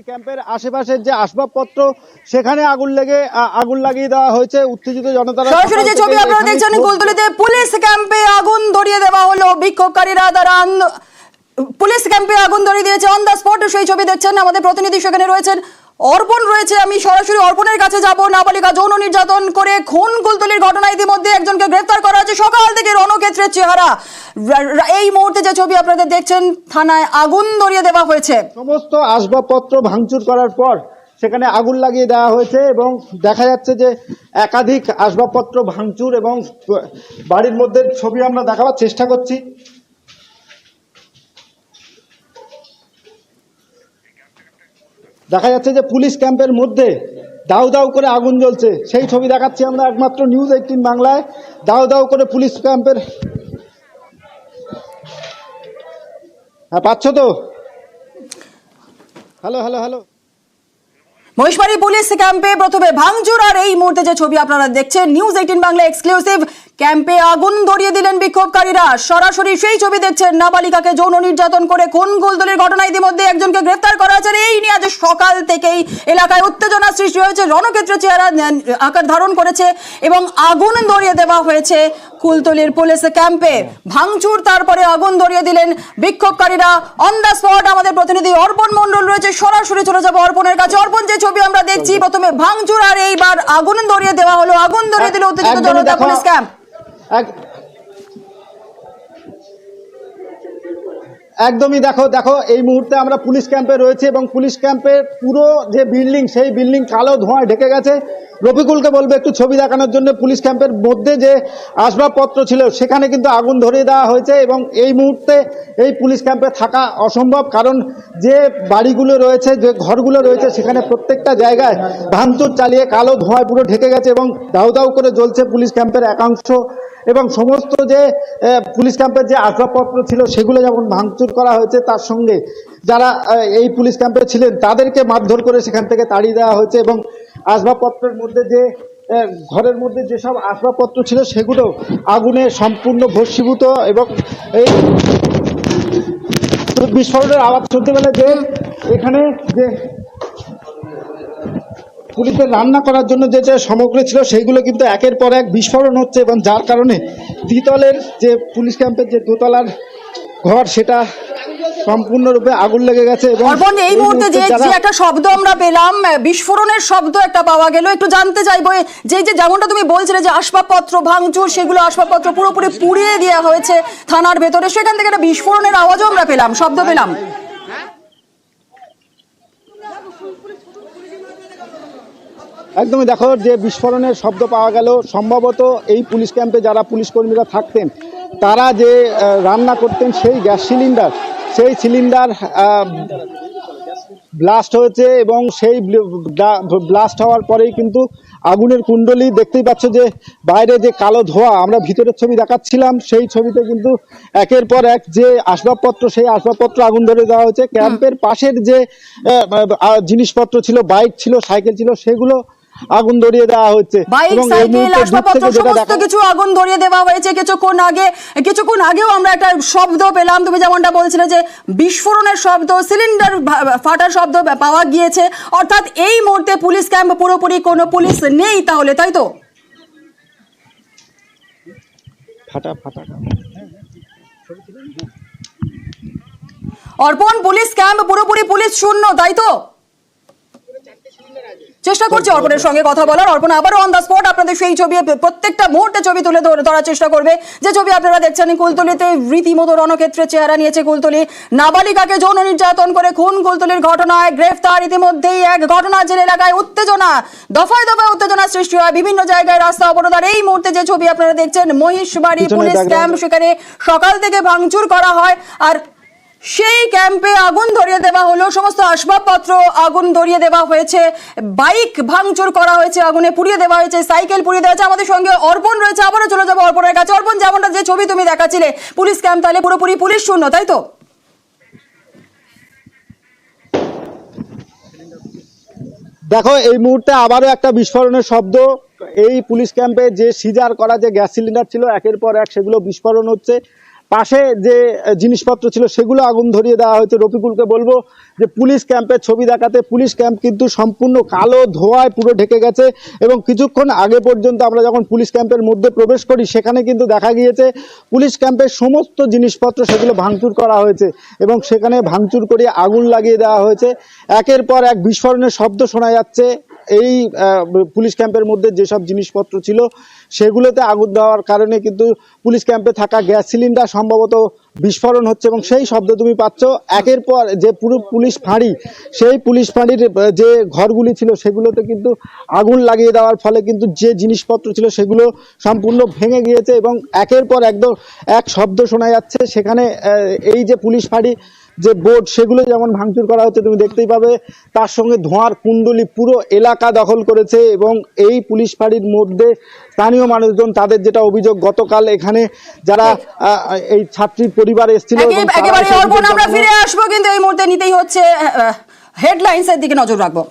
ক্যাম্পের আশেপাশের যে আসবাবপত্র সেখানে আগুন লাগিয়ে দেওয়া হয়েছে। উত্তেজিত জনতারা সরাসরি যে ছবি আপনারা দেখছেন, কুলতলিতে পুলিশ ক্যাম্পে আগুন ধরিয়ে দেওয়া হলো। বিক্ষোভকারীরা দ্বারা পুলিশ ক্যাম্পে আগুন ধরিয়ে দিয়েছে অন দ্য স্পট। সেই ছবি দেখছেন, আমাদের প্রতিনিধি সেখানে রয়েছেন, অর্পণ রয়েছে। আমি সরাসরি অর্পণের কাছে যাব। নাবালিকা যৌন নির্যাতন করে খুন কুলতলির ঘটনা, ইতিমধ্যে একজনকে গ্রেফতার করা হয়েছে। সকাল থেকে রণক্ষেত্রের চেহারা। এই মুহূর্তে যে ছবি আপনারা দেখছেন, থানায় আগুন ধরিয়ে দেওয়া হয়েছে। সমস্ত আসবাবপত্র ভাঙচুর করার পর সেখানে আগুন লাগিয়ে দেওয়া হয়েছে এবং দেখা যাচ্ছে যে একাধিক আসবাবপত্র ভাঙচুর এবং বাড়ির মধ্যে ছবি আমরা দেখাবার চেষ্টা করছি। দেখা যাচ্ছে যে পুলিশ ক্যাম্পের মধ্যে দাউ দাউ করে আগুন জ্বলছে, সেই ছবি দেখাচ্ছি আমরা একমাত্র নিউজ 18 বাংলায়। দাউ দাউ করে পুলিশ ক্যাম্পের, হ্যাঁ পাচ্ছ তো? Hello hello hello. Maheshbari police ক্যাম্পে প্রথমে ভাঙচুর, আর এই মুহূর্তে যে ছবি আপনারা দেখছেন নিউজ 18 বাংলা এক্সক্লুসিভ, ক্যাম্পে আগুন ধরিয়ে দিলেন বিক্ষোভকারীরা। সরাসরি সেই ছবি দেখছেন, নাবালিকাকে যৌন নির্যাতন করে খুন কুলতলির ঘটনা, ইতিমধ্যে একজনকে গ্রেফতার করা হয়েছে। এই নিয়ে আজ সকাল থেকেই এলাকায় উত্তেজনা সৃষ্টি হয়েছে, রণক্ষেত্র চেহারা আকার ধারণ করেছে এবং আগুন ধরিয়ে দেওয়া হয়েছে কুলতলির পুলিশ ক্যাম্পে। ভাঙচুর, তারপরে আগুন ধরিয়ে দিলেন বিক্ষোভকারীরা অন দ্য স্পট। আমাদের প্রতিনিধি অর্পণ মণ্ডল রয়েছে, সরাসরি চলে যাবো অর্পণের কাছে। অর্পণ, যে ছবি আমরা দেখছি, প্রথমে ভাঙচুর আর এইবার আগুন ধরিয়ে দেওয়া হলো। আগুন ধরিয়ে দিল উত্তেজিত জনতা পুলিশ ক্যাম্প। একদমই দেখো এই মুহূর্তে আমরা পুলিশ ক্যাম্পে রয়েছে এবং পুলিশ ক্যাম্পের পুরো যে বিল্ডিং, সেই বিল্ডিং কালো ধোঁয়ায় ঢেকে গেছে। রফিকুলকে বলবো একটু ছবি দেখানোর জন্য। পুলিশ ক্যাম্পের মধ্যে যে আসবাবপত্র ছিল সেখানে কিন্তু আগুন ধরিয়ে দেওয়া হয়েছে এবং এই মুহূর্তে এই পুলিশ ক্যাম্পে থাকা অসম্ভব, কারণ যে বাড়িগুলো রয়েছে, যে ঘরগুলো রয়েছে, সেখানে প্রত্যেকটা জায়গায় ভাঙচুর চালিয়ে কালো ধোঁয়ায় পুরো ঢেকে গেছে এবং দাউ দাউ করে জ্বলছে পুলিশ ক্যাম্পের একাংশ এবং সমস্ত যে পুলিশ ক্যাম্পের যে আসবাবপত্র ছিল সেগুলো যেমন ভাঙচুর করা হয়েছে, তার সঙ্গে যারা এই পুলিশ ক্যাম্পে ছিলেন তাদেরকে মারধর করে সেখান থেকে তাড়িয়ে দেওয়া হয়েছে এবং আসবাবপত্রের মধ্যে যে ঘরের মধ্যে যেসব আসবাবপত্র ছিল সেগুলো আগুনে সম্পূর্ণ ভস্মীভূত এবং এই বিস্ফোরণের আওয়াজ শুনতে পেলে যে এখানে যে পুলিশের রান্না করার জন্য যে যে সামগ্রী ছিল সেইগুলো কিন্তু একের পর এক বিস্ফোরণ হচ্ছে এবং যার কারণে দ্বিতলের যে পুলিশ ক্যাম্পের যে দোতলার ঘর সেটা সম্পূর্ণরূপে আগুন লেগে গেছে। এবং এই মুহূর্তে যে একটা শব্দ আমরা পেলাম, বিস্ফোরণের শব্দ একটা পাওয়া গেল, একটু জানতে চাইবো যে যেমনটা তুমি বলছিলে যে আসবাবপত্র ভাঙচুর, সেগুলো আসবাবপত্র পুরোপুরি পুড়িয়ে দেওয়া হয়েছে থানার ভেতরে, সেখান থেকে একটা বিস্ফোরণের আওয়াজও আমরা পেলাম, শব্দ পেলাম। একদমই দেখো যে বিস্ফোরণের শব্দ পাওয়া গেল, সম্ভবত এই পুলিশ ক্যাম্পে যারা পুলিশ কর্মীরা থাকতেন তারা যে রান্না করতেন সেই গ্যাস সিলিন্ডার ব্লাস্ট হয়েছে এবং সেই ব্লাস্ট হওয়ার পরেই কিন্তু আগুনের কুণ্ডলী দেখতেই পাচ্ছ যে বাইরে যে কালো ধোঁয়া, আমরা ভিতরের ছবি দেখাচ্ছিলাম, সেই ছবিতে কিন্তু একের পর এক যে আসবাবপত্র, সেই আসবাবপত্র আগুন ধরে দেওয়া হয়েছে। ক্যাম্পের পাশের যে জিনিসপত্র ছিল, বাইক ছিল, সাইকেল ছিল, সেগুলো আগুন ধরিয়ে দেওয়া হচ্ছে এবং সমস্ত কিছু আগুন ধরিয়ে দেওয়া হয়েছে। কিছুক্ষণ আগেও আমরা একটা শব্দ পেলাম, তুমি যেমনটা বলছিলে যে বিস্ফোরণের শব্দ, সিলিন্ডার ফাটার শব্দ পাওয়া গিয়েছে। অর্থাৎ এই মুহূর্তে পুলিশ ক্যাম্প পুরোপুরি কোনো পুলিশ নেই তাহলে, তাই তো? অর্পণ, পুলিশ ক্যাম্প পুরোপুরি পুলিশ শূন্য, তাই তো? চেষ্টা করছি অর্পণের সঙ্গে কথা বলার। অর্পণ আবারও অন দ্য স্পট আপনাদের সেই ছবি, প্রত্যেকটা মুহূর্তে ছবি তুলে ধরার চেষ্টা করবে। যে ছবি আপনারা দেখছেন, কুলতলিতে রীতিমতো রণক্ষেত্রের চেহারা নিয়েছে কুলতলি। নাবালিকাকে যৌন নির্যাতন করে খুন কুলতলির ঘটনায় গ্রেফতার। ইতিমধ্যেই এক ঘটনার জেরে এলাকায় উত্তেজনা, দফায় দফায় উত্তেজনা সৃষ্টি হয়, বিভিন্ন জায়গায় রাস্তা অবরোধ। আর এই মুহূর্তে যে ছবি আপনারা দেখছেন, মহেশবাড়ি পুলিশ ক্যাম্প, সেখানে সকাল থেকে ভাঙচুর করা হয় আর সেই ক্যাম্পে আগুন ধরিয়ে দেওয়া হলো। সমস্ত আসবাবপত্র আগুন ধরিয়ে দেওয়া হয়েছে, বাইক ভাঙচুর করা হয়েছে, আগুনে পুড়িয়ে দেওয়া হয়েছে, সাইকেল পুড়িয়ে দেওয়া হয়েছে। আমাদের সঙ্গে অর্পণ রয়েছে, আবারও চলে যাবো অর্পণের কাছে। অর্পণ, যেমনটা যে ছবি তুমি দেখাচ্ছিলে, পুলিশ ক্যাম্প তাহলে পুরোপুরি পুলিশ শূন্য, তাই তো? দেখো এই মুহূর্তে আবারও একটা বিস্ফোরণের শব্দ। এই পুলিশ ক্যাম্পে যে সিজার করা যে গ্যাস সিলিন্ডার ছিল একের পর এক সেগুলো বিস্ফোরণ হচ্ছে। পাশে যে জিনিসপত্র ছিল সেগুলো আগুন ধরিয়ে দেওয়া হয়েছে। রফিকুলকে বলবো যে পুলিশ ক্যাম্পের ছবি দেখাতে। পুলিশ ক্যাম্প কিন্তু সম্পূর্ণ কালো ধোঁয়ায় পুরো ঢেকে গেছে এবং কিছুক্ষণ আগে পর্যন্ত আমরা যখন পুলিশ ক্যাম্পের মধ্যে প্রবেশ করি সেখানে কিন্তু দেখা গিয়েছে পুলিশ ক্যাম্পের সমস্ত জিনিসপত্র সেগুলো ভাঙচুর করা হয়েছে এবং সেখানে ভাঙচুর করে আগুন লাগিয়ে দেওয়া হয়েছে। একের পর এক বিস্ফোরণের শব্দ শোনা যাচ্ছে। এই পুলিশ ক্যাম্পের মধ্যে যেসব জিনিসপত্র ছিল সেগুলোতে আগুন দেওয়ার কারণে কিন্তু পুলিশ ক্যাম্পে থাকা গ্যাস সিলিন্ডার সম্ভবত বিস্ফোরণ হচ্ছে এবং সেই শব্দ তুমি পাচ্ছ। একের পর যে পুরো পুলিশ ফাঁড়ি, সেই পুলিশ ফাঁড়ির যে ঘরগুলি ছিল সেগুলোতে কিন্তু আগুন লাগিয়ে দেওয়ার ফলে কিন্তু যে জিনিসপত্র ছিল সেগুলো সম্পূর্ণ ভেঙে গিয়েছে এবং একের পর একদম এক শব্দ শোনা যাচ্ছে। সেখানে এই যে পুলিশ ফাঁড়ি যে বোর্ড সেগুলো যেমন ভাঙচুর করা হচ্ছে তুমি দেখতেই পাবে, তার সঙ্গে ধোঁয়ার কুণ্ডলী পুরো এলাকা দখল করেছে। এবং এই পুলিশ ফাঁড়ির মধ্যে স্থানীয় মানুষজন তাদের যেটা অভিযোগ, গতকাল এখানে যারা এই ছাত্রীর পরিবার এসেছিল একেবারে অর্পণ, আমরা ফিরে আসবো কিন্তু এই মুহূর্তে নিতেই হচ্ছে হেডলাইন্সের দিকে নজর রাখবো।